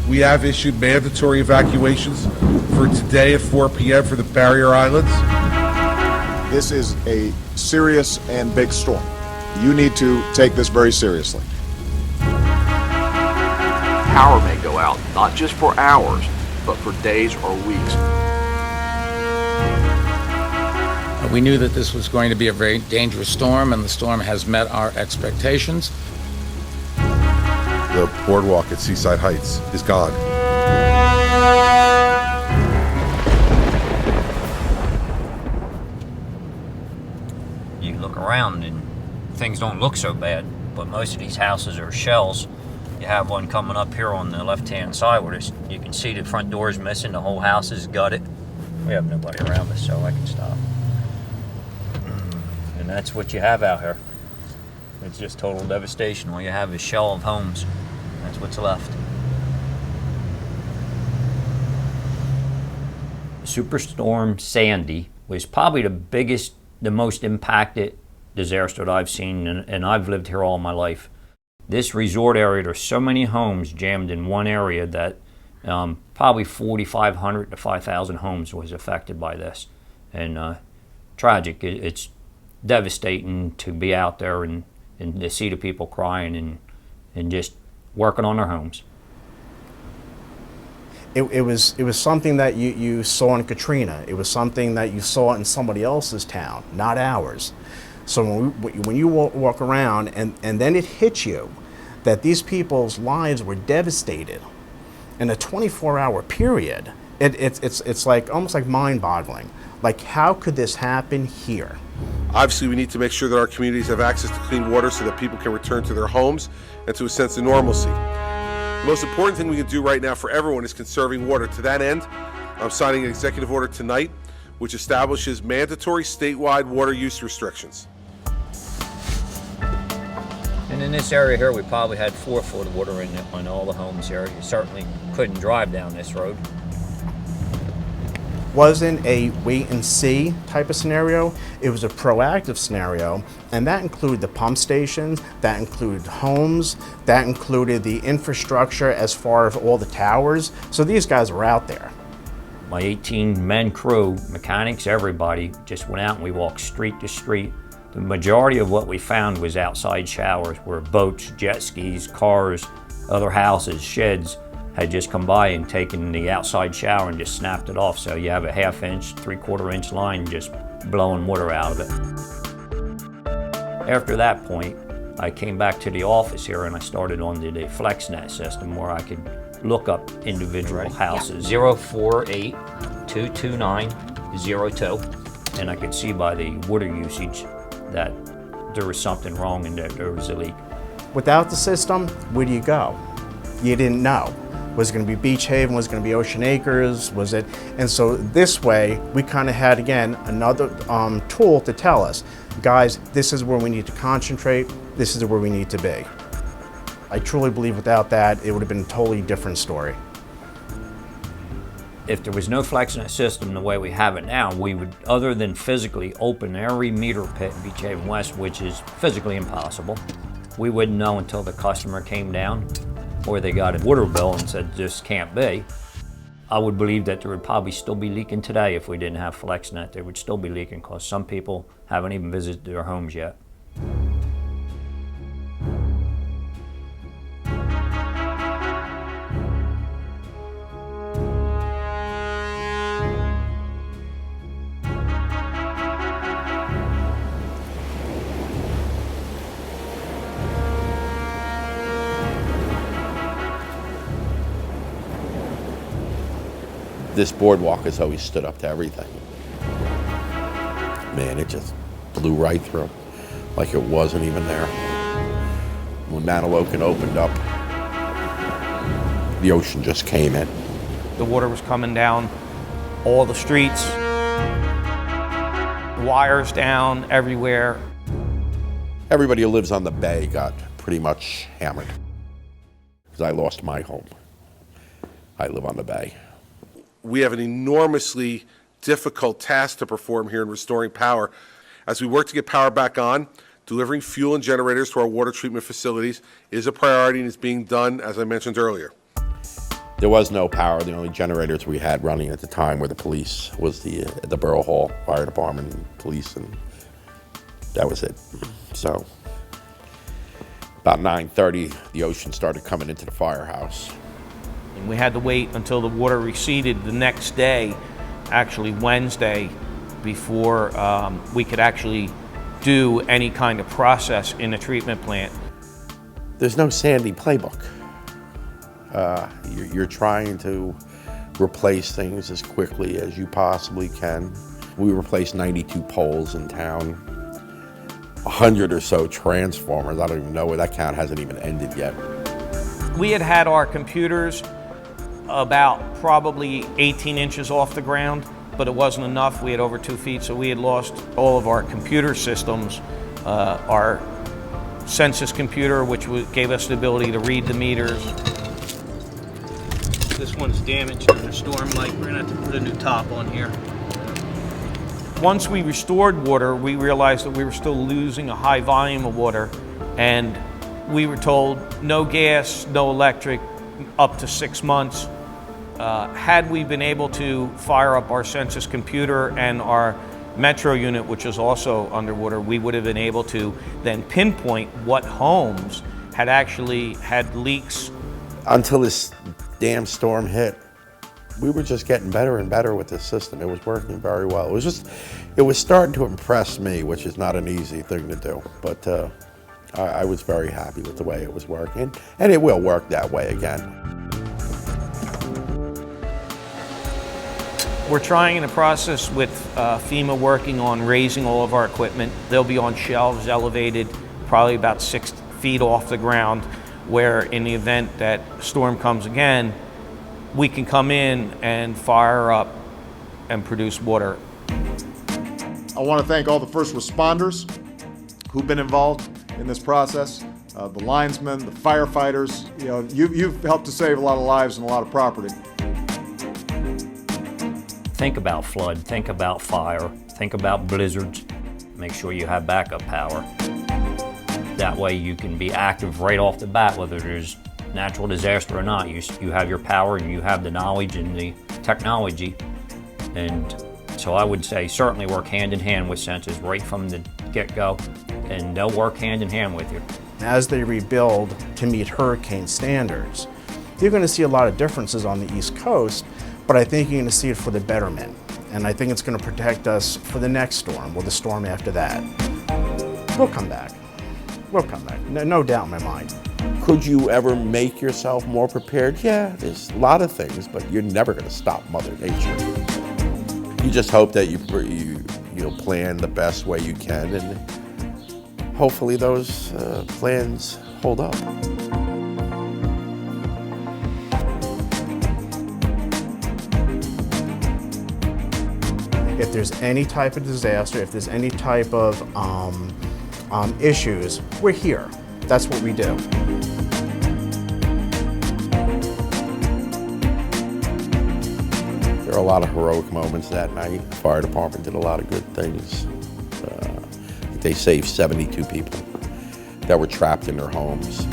We have issued mandatory evacuations for today at 4 p.m. for the barrier islands. This is a serious and big storm. You need to take this very seriously. Power may go out, not just for hours, but for days or weeks. We knew that this was going to be a very dangerous storm, and the storm has met our expectations. The boardwalk at Seaside Heights is gone. You look around and things don't look so bad, but most of these houses are shells. You have one coming up here on the left-hand side where you can see the front door is missing, the whole house is gutted. We have nobody around us, so I can stop. And that's what you have out here. It's just total devastation. All you have is shell of homes. That's what's left. Superstorm Sandy was probably the most impacted disaster that I've seen, and I've lived here all my life. This resort area, there's so many homes jammed in one area that probably 4,500 to 5,000 homes was affected by this. And tragic. It's devastating to be out there and to see the people crying and just working on their homes. It was something that you saw in Katrina. It was something that you saw in somebody else's town, not ours. So when you walk around and then it hits you that these people's lives were devastated in a 24-hour period, it's like almost like mind-boggling. Like, how could this happen here? Obviously, we need to make sure that our communities have access to clean water so that people can return to their homes and to a sense of normalcy. The most important thing we can do right now for everyone is conserving water. To that end, I'm signing an executive order tonight which establishes mandatory statewide water use restrictions. And in this area here, we probably had 4 foot of water in all the homes here. You certainly couldn't drive down this road. Wasn't a wait and see type of scenario. It was a proactive scenario, and that included the pump stations, that included homes, that included the infrastructure as far as all the towers. So these guys were out there. My 18-man crew, mechanics, everybody, just went out and we walked street to street. The majority of what we found was outside showers where boats, jet skis, cars, other houses, sheds had just come by and taken the outside shower and just snapped it off. So you have a 1/2 inch, 3/4 inch line just blowing water out of it. After that point, I came back to the office here and I started on the FlexNet system where I could look up individual houses. 048-229-02. And I could see by the water usage that there was something wrong and that there was a leak. Without the system, where do you go? You didn't know. Was it going to be Beach Haven? Was it going to be Ocean Acres? Was it? And so this way, we kind of had, again, another tool to tell us, guys, this is where we need to concentrate. This is where we need to be. I truly believe without that, it would have been a totally different story. If there was no FlexNet system the way we have it now, we would, other than physically open every meter pit in Beach Haven West, which is physically impossible, we wouldn't know until the customer came down or they got a water bill and said, this can't be. I would believe that there would probably still be leaking today if we didn't have FlexNet. There would still be leaking because some people haven't even visited their homes yet. This boardwalk has always stood up to everything. Man, it just blew right through, like it wasn't even there. When Manalocan opened up, the ocean just came in. The water was coming down all the streets, wires down everywhere. Everybody who lives on the bay got pretty much hammered, because I lost my home. I live on the bay. We have an enormously difficult task to perform here in restoring power. As we work to get power back on, delivering fuel and generators to our water treatment facilities is a priority and is being done, as I mentioned earlier. There was no power. The only generators we had running at the time were the police, was the Borough Hall Fire Department and police, and that was it. So about 9:30, the ocean started coming into the firehouse. And we had to wait until the water receded the next day, actually Wednesday, before we could actually do any kind of process in the treatment plant. There's no Sandy playbook. You're trying to replace things as quickly as you possibly can. We replaced 92 poles in town, 100 or so transformers. I don't even know where that count hasn't even ended yet. We had our computers about probably 18 inches off the ground, but it wasn't enough. We had over 2 feet, so we had lost all of our computer systems. Our census computer, which gave us the ability to read the meters. This one's damaged in the storm light. We're gonna have to put a new top on here. Once we restored water, we realized that we were still losing a high volume of water, and we were told no gas, no electric, up to 6 months. Had we been able to fire up our census computer and our metro unit, which is also underwater, we would have been able to then pinpoint what homes had actually had leaks. Until this damn storm hit, we were just getting better and better with this system. It was working very well. It was starting to impress me, which is not an easy thing to do, but I was very happy with the way it was working, and it will work that way again. We're trying in the process with FEMA working on raising all of our equipment. They'll be on shelves elevated probably about 6 feet off the ground, where in the event that storm comes again, we can come in and fire up and produce water. I want to thank all the first responders who've been involved in this process, the linesmen, the firefighters. You know, you've helped to save a lot of lives and a lot of property. Think about flood, think about fire, think about blizzards. Make sure you have backup power. That way you can be active right off the bat, whether there's natural disaster or not. You have your power and you have the knowledge and the technology. And so I would say certainly work hand in hand with Census right from the get-go, and they'll work hand in hand with you. As they rebuild to meet hurricane standards, you're going to see a lot of differences on the East Coast, but I think you're going to see it for the betterment. And I think it's going to protect us for the next storm, or the storm after that. We'll come back. We'll come back, no doubt in my mind. Could you ever make yourself more prepared? Yeah, there's a lot of things, but you're never going to stop Mother Nature. You just hope that you'll plan the best way you can, and hopefully those plans hold up. If there's any type of disaster, if there's any type of issues, we're here. That's what we do. There are a lot of heroic moments that night. The fire department did a lot of good things. They saved 72 people that were trapped in their homes.